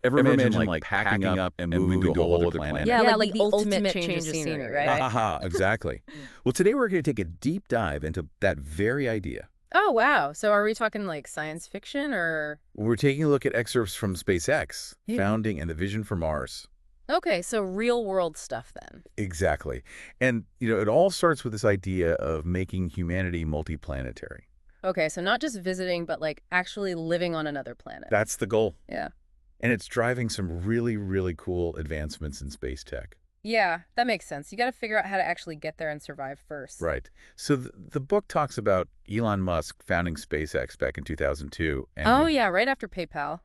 Ever imagine like packing up and moving to a whole other planet? Yeah, like the ultimate change of scenery, right? Ha, exactly. Well, today we're going to take a deep dive into that very idea. Oh, wow. So are we talking like science fiction or? We're taking a look at excerpts from SpaceX, Yeah. founding and the vision for Mars. Okay, so real world stuff then. Exactly. And, it all starts with this idea of making humanity multi-planetary. Okay, so not just visiting, but like actually living on another planet. That's the goal. Yeah. And it's driving some really, really cool advancements in space tech. Yeah, that makes sense. You got to figure out how to actually get there and survive first. Right. So the book talks about Elon Musk founding SpaceX back in 2002. Oh, yeah, right after PayPal.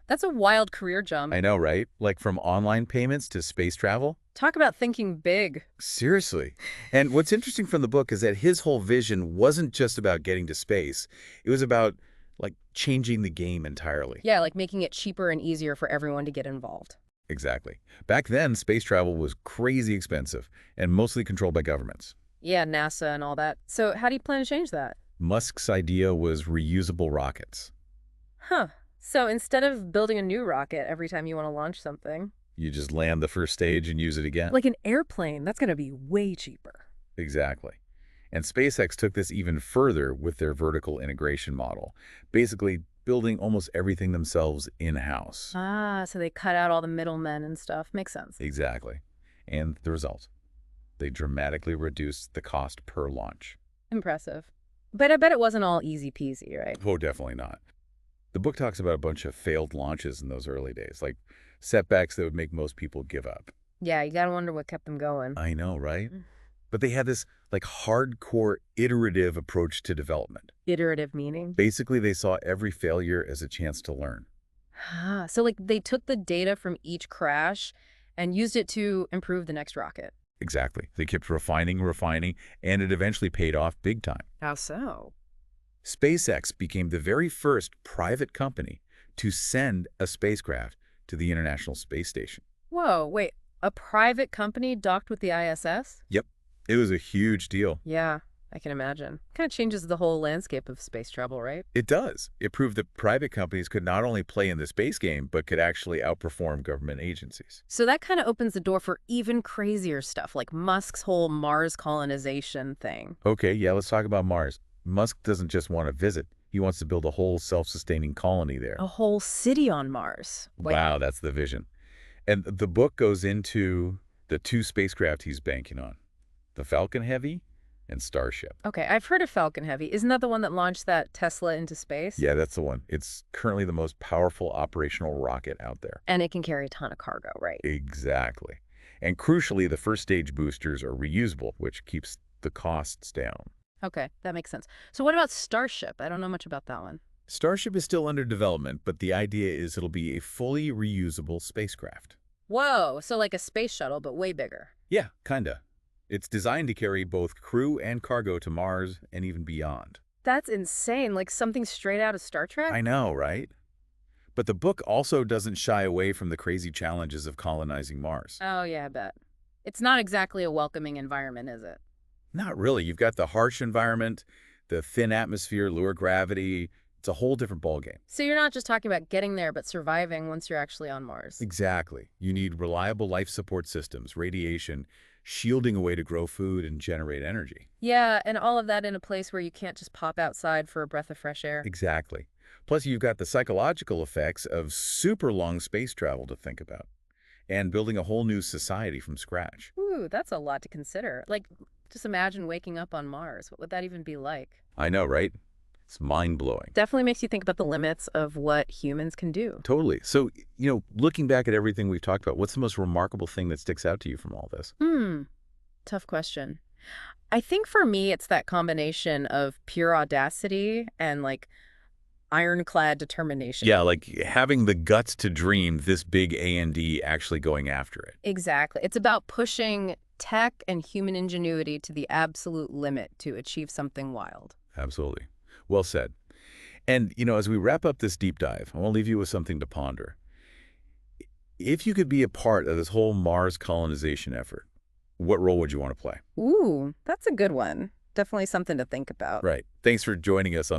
That's a wild career jump. I know, right? Like from online payments to space travel. Talk about thinking big. Seriously. And what's interesting from the book is that his whole vision wasn't just about getting to space. It was about, like, changing the game entirely. Yeah, like making it cheaper and easier for everyone to get involved. Exactly. Back then, space travel was crazy expensive and mostly controlled by governments. Yeah, NASA and all that. So how do you plan to change that? Musk's idea was reusable rockets. Huh. So instead of building a new rocket every time you want to launch something. You just land the first stage and use it again. Like an airplane, that's going to be way cheaper. Exactly. And SpaceX took this even further with their vertical integration model, basically building almost everything themselves in-house. Ah, so they cut out all the middlemen and stuff. Makes sense. Exactly. And the result? They dramatically reduced the cost per launch. Impressive. But I bet it wasn't all easy peasy, right? Oh, definitely not. The book talks about a bunch of failed launches in those early days, like setbacks that would make most people give up. Yeah, you gotta wonder what kept them going. I know, right? But they had this, like, hardcore iterative approach to development. Iterative meaning? Basically, they saw every failure as a chance to learn. Ah, so like they took the data from each crash and used it to improve the next rocket. Exactly. They kept refining, and it eventually paid off big time. How so? SpaceX became the very first private company to send a spacecraft to the International Space Station. Whoa, wait, a private company docked with the ISS? Yep. It was a huge deal. Yeah, I can imagine. Kind of changes the whole landscape of space travel, right? It does. It proved that private companies could not only play in the space game, but could actually outperform government agencies. So that kind of opens the door for even crazier stuff, like Musk's whole Mars colonization thing. Okay, yeah, let's talk about Mars. Musk doesn't just want to visit. He wants to build a whole self-sustaining colony there. A whole city on Mars. Wait. Wow, that's the vision. And the book goes into the two spacecraft he's banking on, the Falcon Heavy and Starship. Okay, I've heard of Falcon Heavy. Isn't that the one that launched that Tesla into space? Yeah, that's the one. It's currently the most powerful operational rocket out there. And it can carry a ton of cargo, right? Exactly. And crucially, the first stage boosters are reusable, which keeps the costs down. Okay, that makes sense. So what about Starship? I don't know much about that one. Starship is still under development, but the idea is it'll be a fully reusable spacecraft. Whoa, so like a space shuttle, but way bigger. Yeah, kinda. It's designed to carry both crew and cargo to Mars and even beyond. That's insane, like something straight out of Star Trek? I know, right? But the book also doesn't shy away from the crazy challenges of colonizing Mars. Oh, yeah, I bet. It's not exactly a welcoming environment, is it? Not really. You've got the harsh environment, the thin atmosphere, lower gravity. It's a whole different ballgame. So you're not just talking about getting there, but surviving once you're actually on Mars. Exactly. You need reliable life support systems, radiation, shielding a way to grow food and generate energy. Yeah, and all of that in a place where you can't just pop outside for a breath of fresh air. Exactly. Plus, you've got the psychological effects of super long space travel to think about, and building a whole new society from scratch. Ooh, that's a lot to consider. Like, just imagine waking up on Mars. What would that even be like? I know, right? It's mind-blowing. Definitely makes you think about the limits of what humans can do. Totally. So, looking back at everything we've talked about, what's the most remarkable thing that sticks out to you from all this? Tough question. I think for me, it's that combination of pure audacity and like ironclad determination. Yeah, like having the guts to dream this big A&D actually going after it. Exactly. It's about pushing tech and human ingenuity to the absolute limit to achieve something wild. Absolutely. Well said. And, as we wrap up this deep dive, I want to leave you with something to ponder. If you could be a part of this whole Mars colonization effort, what role would you want to play? Ooh, that's a good one. Definitely something to think about. Right. Thanks for joining us on